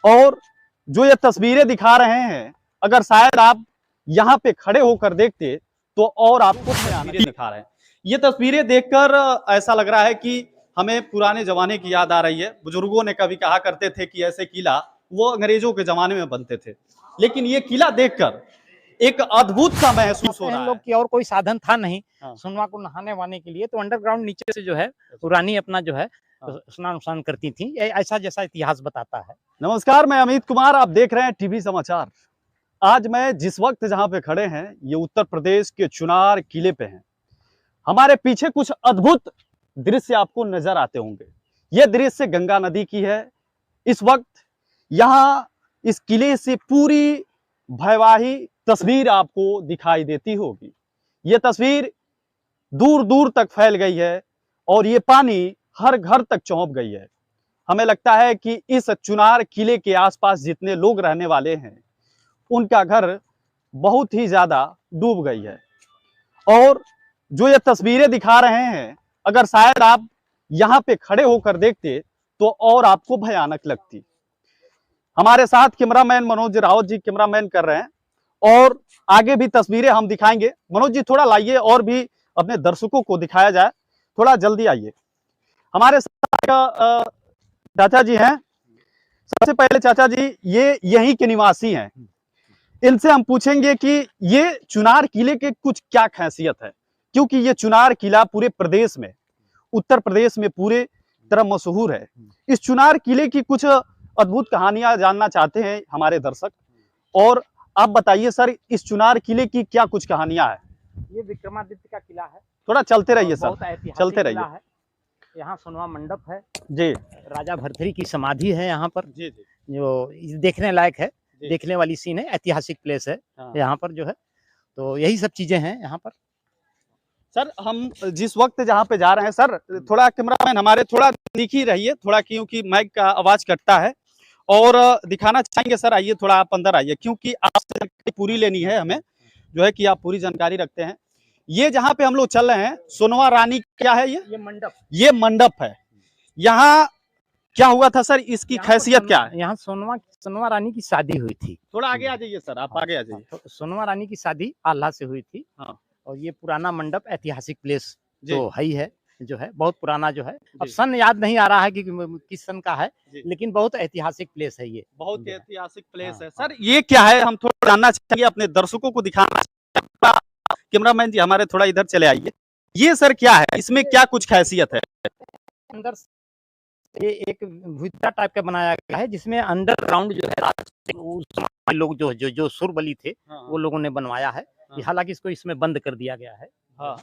और जो ये तस्वीरें दिखा रहे हैं, अगर शायद आप यहाँ पे खड़े होकर देखते तो और आपको तस्वीरें दिखा रहे हैं। ये तस्वीरें देखकर ऐसा लग रहा है कि हमें पुराने जमाने की याद आ रही है। बुजुर्गों ने कभी कहा करते थे कि ऐसे किला वो अंग्रेजों के जमाने में बनते थे, लेकिन ये किला देखकर एक अद्भुत सा महसूस हो रहा लोग है। की और कोई साधन था नहीं हाँ। सोनवा को नहाने वाने के लिए, तो अंडरग्राउंड नीचे से जो है रानी अपना जो है स्नान उस्नान करती थी, ऐसा जैसा इतिहास बताता है। नमस्कार, मैं अमित कुमार, आप देख रहे हैं टीवी समाचार। आज मैं जिस वक्त जहां पे खड़े हैं, ये उत्तर प्रदेश के चुनार किले पे हैं। हमारे पीछे कुछ अद्भुत दृश्य आपको नजर आते होंगे। यह दृश्य गंगा नदी की है। इस वक्त यहाँ इस किले से पूरी भयवाही तस्वीर आपको दिखाई देती होगी। ये तस्वीर दूर दूर तक फैल गई है और ये पानी हर घर तक पहुंच गई है। हमें लगता है कि इस चुनार किले के आसपास जितने लोग रहने वाले हैं, उनका घर बहुत ही ज्यादा डूब गई है। और जो ये तस्वीरें दिखा रहे हैं, अगर शायद आप यहाँ पे खड़े होकर देखते तो और आपको भयानक लगती। हमारे साथ कैमरामैन मनोज रावत जी कैमरामैन कर रहे हैं और आगे भी तस्वीरें हम दिखाएंगे। मनोज जी थोड़ा लाइए और भी अपने दर्शकों को दिखाया जाए, थोड़ा जल्दी आइए। हमारे साथ चाचा जी हैं। सबसे पहले चाचा जी, ये यहीं के निवासी हैं। इनसे हम पूछेंगे कि ये चुनार किले के कुछ क्या खासियत है, क्योंकि ये चुनार किला पूरे प्रदेश में, उत्तर प्रदेश में पूरे तरह मशहूर है। इस चुनार किले की कुछ अद्भुत कहानियां जानना चाहते हैं हमारे दर्शक। और आप बताइए सर, इस चुनार किले की क्या कुछ कहानियां है? ये विक्रमादित्य का किला है। थोड़ा चलते रहिए सर, चलते रहिए। यहाँ सोनवा मंडप है जी, राजा भरथरी की समाधि है यहाँ पर जी जी, जो देखने लायक है, देखने वाली सीन है, ऐतिहासिक प्लेस है। हाँ। यहाँ पर जो है तो यही सब चीजें हैं यहाँ पर। सर हम जिस वक्त जहाँ पे जा रहे हैं सर, थोड़ा कैमरामैन हमारे थोड़ा नजदीक ही रहिए, थोड़ा, क्योंकि माइक का आवाज कटता है। और दिखाना चाहेंगे सर, आइए थोड़ा आप अंदर आइए, क्योंकि आपसे जानकारी पूरी लेनी है हमें, जो है कि आप पूरी जानकारी रखते हैं। ये जहाँ पे हम लोग चल रहे हैं, सोनवा रानी क्या है? ये मंडप, ये मंडप है। यहाँ क्या हुआ था सर, इसकी खासियत क्या है? यहाँ सोनवा रानी की शादी हुई थी। थोड़ा आगे आ जाइए सर, आप आगे आ जाइए। तो सोनवा रानी की शादी आल्हा से हुई थी। हाँ। और ये पुराना मंडप ऐतिहासिक प्लेस तो है जो है बहुत पुराना जो है। अब सन याद नहीं आ रहा है कि किस सन का है, लेकिन बहुत ऐतिहासिक प्लेस है। ये बहुत ऐतिहासिक प्लेस है सर। ये क्या है, हम थोड़ा जानना चाहेंगे, अपने दर्शकों को दिखाना। कैमरामैन जी हमारे थोड़ा इधर चले आइए। ये सर क्या है, इसमें क्या कुछ खासियत है? अंदर ये एक भुइया टाइप का बनाया गया है, जिसमें अंडरग्राउंड जो है लोग जो सुरबली थे वो लोगों ने बनवाया है। हालांकि इसको इसमें बंद कर दिया गया है। हाँ।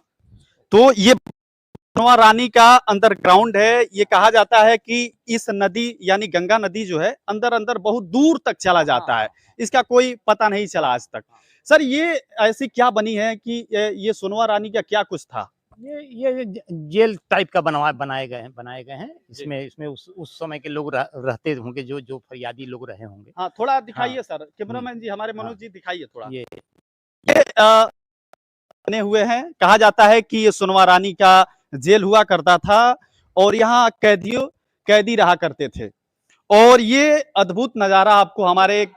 तो ये सोनवा रानी का अंडरग्राउंड है। ये कहा जाता है कि इस नदी यानी गंगा नदी जो है अंदर अंदर बहुत दूर तक चला जाता है, इसका कोई पता नहीं चला आज तक। सर ये ऐसी क्या बनी है कि ये सोनवा रानी का क्या कुछ था? ये जेल टाइप का बनाए गए हैं। इसमें उस समय के लोग रहते होंगे, जो फरियादी लोग रहे होंगे। हाँ, थोड़ा दिखाइए सर, कैमरामैन जी हमारे मनोज जी दिखाइए थोड़ा। ये बने हुए हैं। कहा जाता है कि ये सोनवा रानी का जेल हुआ करता था और यहाँ कैदी रहा करते थे। और ये अद्भुत नजारा आपको हमारे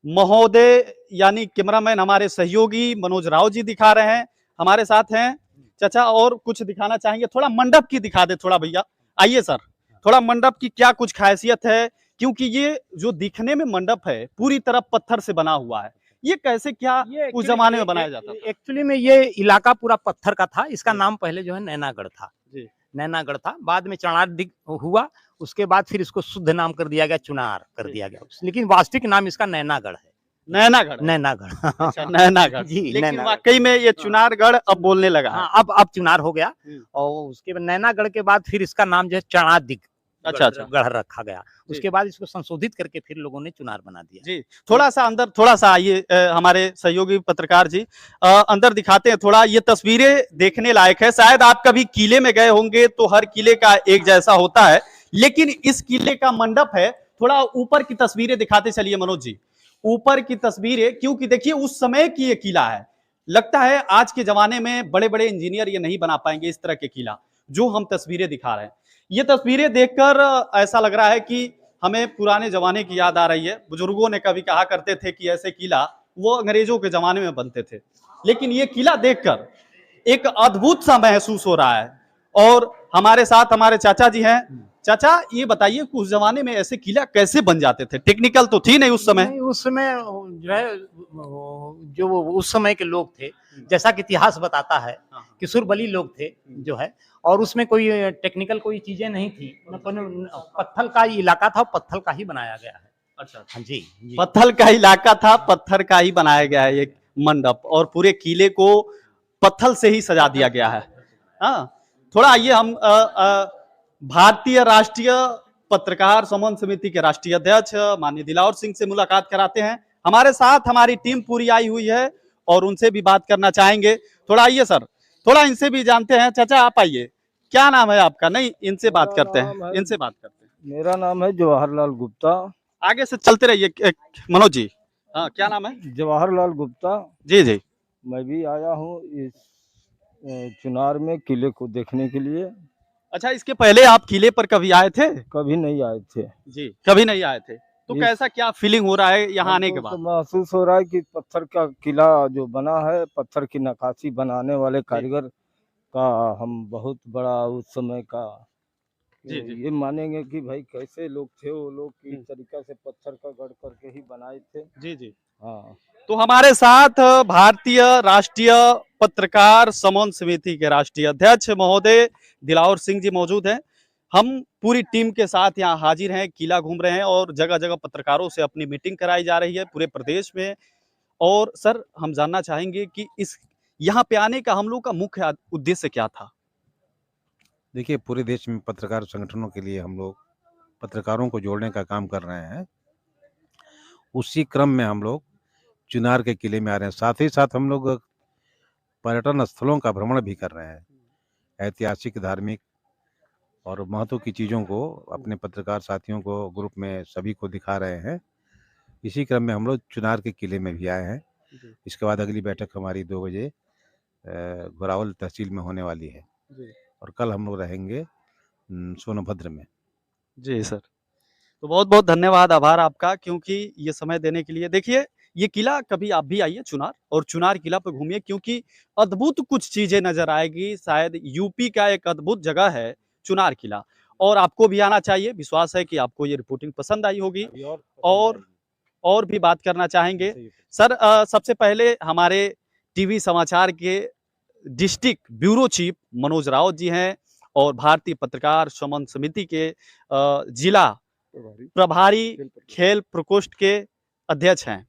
महोदय यानी कैमरामैन हमारे सहयोगी मनोज राव जी दिखा रहे हैं, हमारे साथ हैं। चाचा और कुछ दिखाना चाहेंगे? थोड़ा मंडप की दिखा दे थोड़ा भैया, आइए सर। थोड़ा मंडप की क्या कुछ खासियत है, क्योंकि ये जो दिखने में मंडप है पूरी तरह पत्थर से बना हुआ है। ये कैसे, क्या उस जमाने में बनाया जाता था? एक्चुअली में ये इलाका पूरा पत्थर का था। इसका नाम पहले जो है नैनागढ़ था। नैनागढ़ था, बाद में चुनार हुआ। उसके बाद फिर इसको शुद्ध नाम कर दिया गया, चुनार कर दिया गया। लेकिन वास्तविक नाम इसका नैनागढ़ है। नैनागढ़ अच्छा, नैनागढ़ जी। लेकिन वाकई में ये चुनारगढ़ अब बोलने लगा। हाँ, अब चुनार हो गया। और उसके बाद नैनागढ़ के बाद फिर इसका नाम जो है चनादिग अच्छा गढ़ रखा गया। उसके बाद इसको संशोधित करके फिर लोगों ने चुनार बना दिया जी। थोड़ा सा अंदर, थोड़ा सा आइए हमारे सहयोगी पत्रकार जी, अंदर दिखाते हैं थोड़ा। ये तस्वीरें देखने लायक है। शायद आप कभी किले में गए होंगे तो हर किले का एक जैसा होता है, लेकिन इस किले का मंडप है। थोड़ा ऊपर की तस्वीरें दिखाते चलिए मनोज जी, ऊपर की तस्वीरें, क्योंकि देखिए उस समय की ये किला है। लगता है आज के जमाने में बड़े बड़े इंजीनियर ये नहीं बना पाएंगे इस तरह के किला जो हम तस्वीरें दिखा रहे हैं। ये तस्वीरें देखकर ऐसा लग रहा है कि हमें पुराने जमाने की याद आ रही है। बुजुर्गों ने कभी कहा करते थे कि ऐसे किला वो अंग्रेजों के जमाने में बनते थे, लेकिन ये किला देखकर एक अद्भुत सा महसूस हो रहा है। और हमारे साथ हमारे चाचा जी हैं। चाचा, ये बताइए कि उस जमाने में ऐसे किला कैसे बन जाते थे? टेक्निकल तो थी नहीं उस समय। नहीं, उस समय जो है जो उस समय के लोग थे, जैसा कि इतिहास बताता है कि सुरबली लोग थे जो है, और उसमें कोई टेक्निकल कोई चीजें नहीं थी, पत्थर का इलाका था, पत्थर का ही बनाया गया है। अच्छा, हाँ जी, जी। पत्थर का इलाका था, पत्थर का ही बनाया गया है एक मंडप, और पूरे किले को पत्थर से ही सजा दिया गया है। हाँ, थोड़ा आइए हम भारतीय राष्ट्रीय पत्रकार सम्मान समिति के राष्ट्रीय अध्यक्ष माननीय दिलावर सिंह से मुलाकात कराते हैं। हमारे साथ हमारी टीम पूरी आई हुई है और उनसे भी बात करना चाहेंगे। थोड़ा आइए सर, थोड़ा इनसे भी जानते हैं। चाचा आप आइए, क्या नाम है आपका? नहीं, इनसे बात करते हैं, इनसे बात करते हैं। मेरा नाम है जवाहरलाल गुप्ता। आगे से चलते रहिए मनोज जी। हाँ, क्या नाम है? जवाहरलाल गुप्ता। जी जी। मैं भी आया हूँ इस चुनार में किले को देखने के लिए। अच्छा, इसके पहले आप किले पर कभी आए थे? कभी नहीं आए थे जी, कभी नहीं आए थे। तो इस- कैसा क्या फीलिंग हो रहा है यहाँ आने के हमको तो बाद? महसूस हो रहा है कि पत्थर का किला जो बना है, पत्थर की नक्काशी बनाने वाले कारीगर का हम बहुत बड़ा उस समय का जी जी। ये मानेंगे कि भाई कैसे लोग थे वो लोग, किस तरीका से पत्थर का गढ़ करके ही बनाए थे। जी जी। हाँ, तो हमारे साथ भारतीय राष्ट्रीय पत्रकार सम्मान समिति के राष्ट्रीय अध्यक्ष महोदय दिलावर सिंह जी मौजूद हैं। हम पूरी टीम के साथ यहाँ हाजिर हैं, किला घूम रहे हैं और जगह जगह पत्रकारों से अपनी मीटिंग कराई जा रही है पूरे प्रदेश में। और सर, हम जानना चाहेंगे कि इस यहाँ पे आने का हम लोग का मुख्य उद्देश्य क्या था? देखिए, पूरे देश में पत्रकार संगठनों के लिए हम लोग पत्रकारों को जोड़ने का काम कर रहे हैं। उसी क्रम में हम लोग चुनार के किले में आ रहे हैं। साथ ही साथ हम लोग पर्यटन स्थलों का भ्रमण भी कर रहे हैं। ऐतिहासिक, धार्मिक और महत्व की चीज़ों को अपने पत्रकार साथियों को, ग्रुप में सभी को दिखा रहे हैं। इसी क्रम में हम लोग चुनार के किले में भी आए हैं। इसके बाद अगली बैठक हमारी 2 बजे घोरावल तहसील में होने वाली है और कल हम लोग रहेंगे सोनभद्र में। जी सर, तो बहुत बहुत धन्यवाद, आभार आपका, क्योंकि ये समय देने के लिए। देखिए, ये किला कभी आप भी आइए चुनार, और चुनार किला पे घूमिए, क्योंकि अद्भुत कुछ चीजें नजर आएगी। शायद यूपी का एक अद्भुत जगह है चुनार किला, और आपको भी आना चाहिए। विश्वास है कि आपको ये रिपोर्टिंग पसंद आई होगी और भी बात करना चाहेंगे। सर, सबसे पहले हमारे टीवी समाचार के district bureau chief Manoj Raut ji हैं और भारतीय पत्रकार सम्मान समिति के जिला प्रभारी खेल प्रकोष्ठ के अध्यक्ष हैं।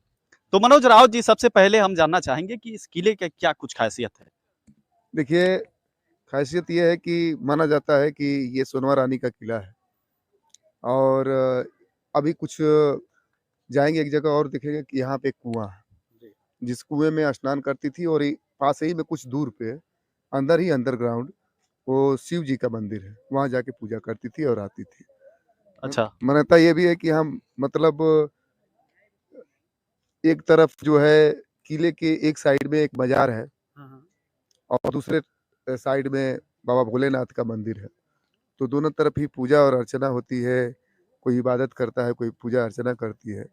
तो मनोज राउत जी, सबसे पहले हम जानना चाहेंगे कि इस किले के क्या कुछ खासियत है? देखिए, खासियत ये है कि माना जाता है कि ये सोनवा रानी का किला है और अभी कुछ जाएँगे एक जगह और देखेंगे कि यहाँ पे एक कुआँ है, जिस कुएँ में स्नान करती थी और पास ही में कुछ दूर पे अंदर ही अंडरग्राउंड वो शिव जी का मंदिर है, वहाँ जाके पूजा करती थी और आती थी। अच्छा। मान्यता ये भी है कि हम मतलब एक तरफ जो है किले के एक साइड में एक बाजार है और दूसरे साइड में बाबा भोलेनाथ का मंदिर है। तो दोनों तरफ ही पूजा और अर्चना होती है, कोई इबादत करता है, कोई पूजा अर्चना करती है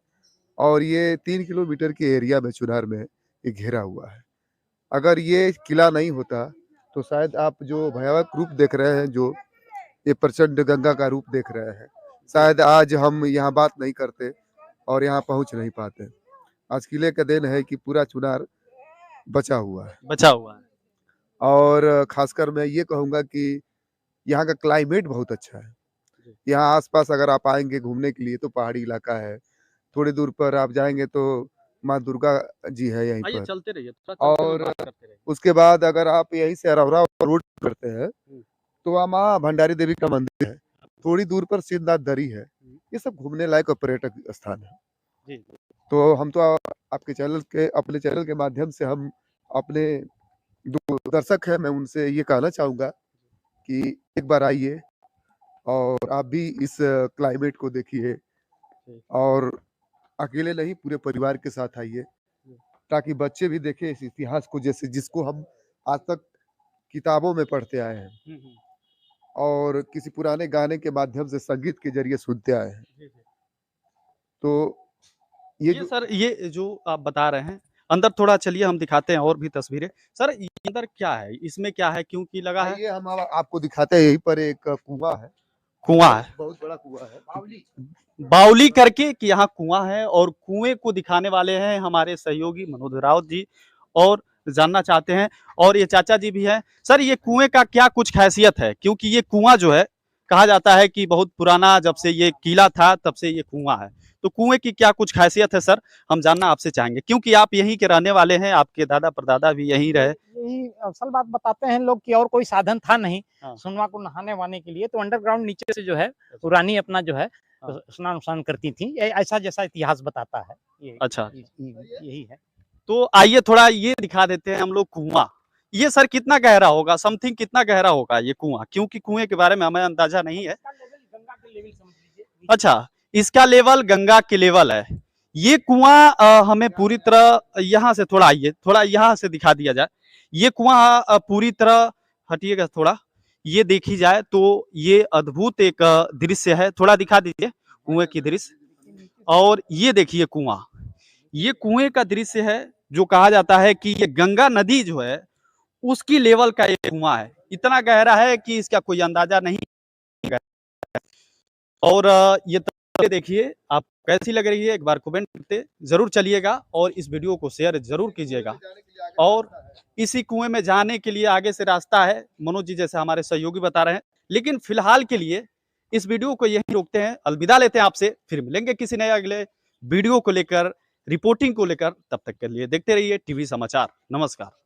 और ये 3 किलोमीटर के एरिया में चुनार में ये घेरा हुआ है। अगर ये किला नहीं होता तो शायद आप जो भयावह रूप देख रहे हैं, जो ये प्रचंड गंगा का रूप देख रहे हैं, शायद आज हम यहाँ बात नहीं करते और यहाँ पहुँच नहीं पाते। आज किले का देन है कि पूरा चुनार बचा हुआ है। बचा हुआ है। और खासकर मैं ये कहूँगा कि यहाँ का क्लाइमेट बहुत अच्छा है। यहाँ आस-पास अगर आप आएँगे घूमने के लिए तो पहाड़ी इलाका है। थोड़ी दूर पर आप जाएँगे तो माँ दुर्गा जी है यहीं आइए पर। चलते रहिए, थोड़ा चलते हुए और बात करते रहिए। उसके बाद अगर आप यहीं से अरौरा रोड करते हैं तो वहाँ माँ भंडारी देवी का मंदिर है। थोड़ी दूर पर सिद्धनाथ दरी है। ये सब घूमने लायक और पर्यटक स्थान है। जी। तो हम तो आपके चैनल के अपने चैनल के माध्यम से हम अपने जो दर्शक हैं मैं उनसे ये कहना चाहूँगा कि एक बार आइए और आप भी इस क्लाइमेट को देखिए और अकेले नहीं पूरे परिवार के साथ आइए, ताकि बच्चे भी देखें इस इतिहास को, जैसे जिसको हम आज तक किताबों में पढ़ते आए हैं और किसी पुराने गाने के माध्यम से संगीत के ज़रिए सुनते आए हैं। तो ये ये जो सर, ये जो आप बता रहे हैं, अंदर थोड़ा चलिए, हम दिखाते हैं और भी तस्वीरें। सर, ये अंदर क्या है? इसमें क्या है? क्योंकि लगा है आइए हम आपको दिखाते हैं, यहीं पर एक कुआं है, कुआं है, बहुत बड़ा कुआं है। बावली करके कि यहाँ कुआं है, और कुएं को दिखाने वाले हैं हमारे सहयोगी मनोज राउत जी, और जानना चाहते हैं, और ये चाचा जी भी हैं। सर, ये कुएं का क्या कुछ खासियत है? क्योंकि ये कुआं जो है, कहा जाता है कि बहुत पुराना, जब से ये किला था तब से ये कुआं है। तो कुएं की क्या कुछ खासियत है सर, हम जानना आपसे चाहेंगे, क्योंकि आप यहीं के रहने वाले हैं, आपके दादा परदादा भी यहीं रहे। यही असल बात बताते हैं लोग कि और कोई साधन था नहीं हाँ। सोनवा को नहाने वाने के लिए, तो अंडरग्राउंड नीचे से जो है रानी अपना जो है हाँ। स्नान उस्नान करती थी, ऐसा जैसा इतिहास बताता है। अच्छा। यही है। तो आइए थोड़ा ये दिखा देते हैं हम लोग कुआं। ये सर कितना गहरा होगा, समथिंग कितना गहरा होगा ये कुआं? क्योंकि कुएं के बारे में हमें अंदाजा नहीं है। गंगा के लेवल समझ लीजिए। अच्छा, इसका लेवल गंगा के लेवल है। ये कुआं हमें पूरी तरह, यहाँ से थोड़ा आइए, थोड़ा यहाँ से दिखा दिया जाए। ये कुआं पूरी तरह, हटिएगा थोड़ा, ये देखी जाए तो ये अद्भुत एक दृश्य है। थोड़ा दिखा दीजिए कुएं की दृश्य। और ये देखिए कुआं, ये कुएं का दृश्य है, जो कहा जाता है कि ये गंगा नदी जो है उसकी लेवल का ये कुआं है। इतना गहरा है कि इसका कोई अंदाजा नहीं। और ये तस्वीरें देखिए, आप कैसी लग रही है, एक बार कमेंट करते जरूर चलिएगा, और इस वीडियो को शेयर जरूर कीजिएगा। और इसी कुएं में जाने के लिए आगे से रास्ता है, मनोज जी जैसे हमारे सहयोगी बता रहे हैं। लेकिन फिलहाल के लिए इस वीडियो को यहीं रोकते हैं, अलविदा लेते हैं आपसे, फिर मिलेंगे किसी नए अगले वीडियो को लेकर, रिपोर्टिंग को लेकर। तब तक के लिए देखते रहिए टीवी समाचार। नमस्कार।